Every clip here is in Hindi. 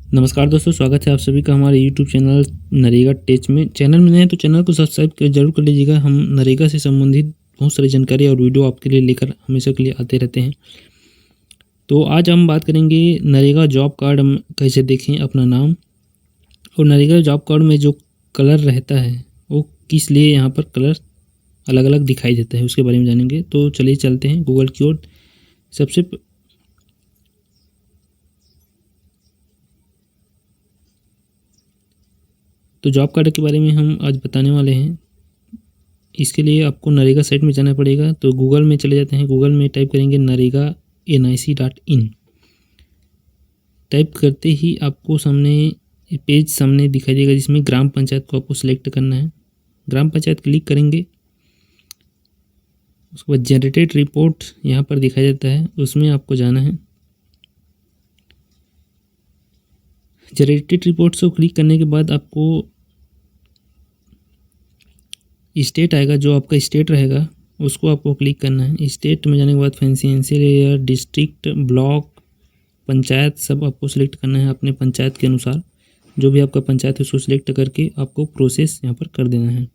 नमस्कार दोस्तों, स्वागत है आप सभी का हमारे YouTube चैनल नरेगा टेच में। चैनल में नए हैं तो चैनल को सब्सक्राइब जरूर कर लीजिएगा। हम नरेगा से संबंधित बहुत सारी जानकारी और वीडियो आपके लिए लेकर हमेशा के लिए आते रहते हैं। तो आज हम बात करेंगे नरेगा जॉब कार्ड हम कैसे देखें अपना नाम, और नरेगा जॉब कार्ड में जो कलर रहता है वो किस लिए यहाँ पर कलर अलग अलग दिखाई देता है उसके बारे में जानेंगे। तो चलिए चलते हैं गूगल की ओर। तो जॉब कार्ड के बारे में हम आज बताने वाले हैं। इसके लिए आपको नरेगा साइट में जाना पड़ेगा। तो गूगल में चले जाते हैं, गूगल में टाइप करेंगे नरेगा nic.in। टाइप करते ही आपको सामने पेज दिखाई देगा जिसमें ग्राम पंचायत को आपको सिलेक्ट करना है। ग्राम पंचायत क्लिक करेंगे, उसके बाद जनरेटेड रिपोर्ट यहाँ पर दिखाई देता है, उसमें आपको जाना है। जनरेटेड रिपोर्ट्स को क्लिक करने के बाद आपको स्टेट आएगा, जो आपका स्टेट रहेगा उसको आपको क्लिक करना है। स्टेट में जाने के बाद financial year, district, block, panchayat सब आपको सिलेक्ट करना है अपने पंचायत के अनुसार। जो भी आपका पंचायत है उसको सिलेक्ट करके आपको प्रोसेस यहाँ पर कर देना है।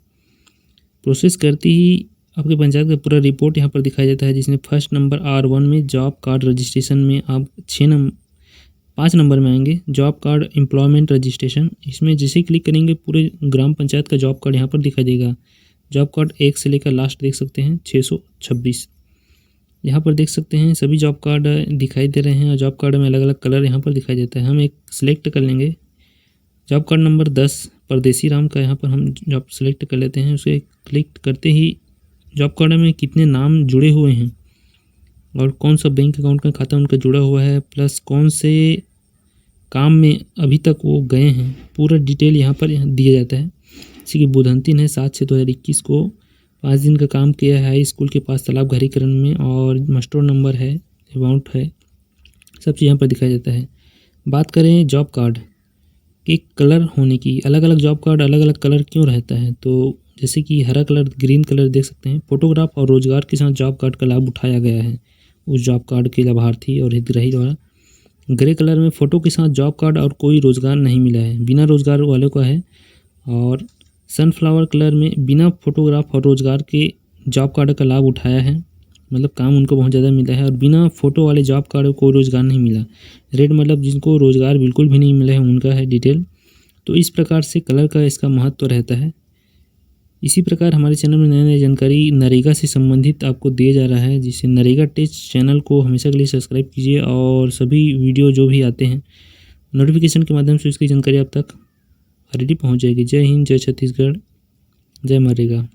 प्रोसेस करते ही आपके पंचायत का पूरा रिपोर्ट यहाँ पर दिखाई देता है, जिसमें फर्स्ट नंबर R1 में जॉब कार्ड रजिस्ट्रेशन में आप 5 नंबर में आएंगे जॉब कार्ड एम्प्लॉयमेंट रजिस्ट्रेशन। इसमें जैसे क्लिक करेंगे पूरे ग्राम पंचायत का जॉब कार्ड यहाँ पर दिखाई देगा। जॉब कार्ड 1 से लेकर लास्ट देख सकते हैं 626। यहाँ पर देख सकते हैं सभी जॉब कार्ड दिखाई दे रहे हैं, और जॉब कार्ड में अलग अलग कलर यहाँ पर दिखाई देता है। हम एक सिलेक्ट कर लेंगे जॉब कार्ड नंबर 10 परदेसी राम का। यहाँ पर हम जॉब सिलेक्ट कर लेते हैं। उसे क्लिक करते ही जॉब कार्ड में कितने नाम जुड़े हुए हैं और कौन सा बैंक अकाउंट का खाता उनका जुड़ा हुआ है, प्लस कौन से काम में अभी तक वो गए हैं, पूरा डिटेल यहाँ पर दिया जाता है। जैसे कि बुधंतिन है 7/6/2021 को 5 दिन का काम किया है हाई स्कूल के पास तालाब घरीकरण में, और मस्टोर नंबर है, अमाउंट है, सब चीज़ यहाँ पर दिखाया जाता है। बात करें जॉब कार्ड के कलर होने की, अलग अलग जॉब कार्ड अलग अलग कलर क्यों रहता है, तो जैसे कि हरा कलर, ग्रीन कलर देख सकते हैं। फोटोग्राफ और रोजगार के साथ जॉब कार्ड का लाभ उठाया गया है उस जॉब कार्ड के लाभार्थी और हितग्राही द्वारा। ग्रे कलर में फ़ोटो के साथ जॉब कार्ड और कोई रोज़गार नहीं मिला है, बिना रोज़गार वालों का है। और सनफ्लावर कलर में बिना फोटोग्राफ और रोज़गार के जॉब कार्ड का लाभ उठाया है, मतलब काम उनको बहुत ज़्यादा मिला है। और बिना फ़ोटो वाले जॉब कार्ड को कोई रोज़गार नहीं मिला। रेड मतलब जिनको रोज़गार बिल्कुल भी नहीं मिला है उनका है डिटेल। तो इस प्रकार से कलर का इसका महत्व रहता है। इसी प्रकार हमारे चैनल में नई नई जानकारी नरेगा से संबंधित आपको दिया जा रहा है, जिससे नरेगा टेच चैनल को हमेशा के लिए सब्सक्राइब कीजिए, और सभी वीडियो जो भी आते हैं नोटिफिकेशन के माध्यम से उसकी जानकारी आप तक ऑलरेडी पहुंच जाएगी। जय हिंद, जय छत्तीसगढ़, जय नरेगा।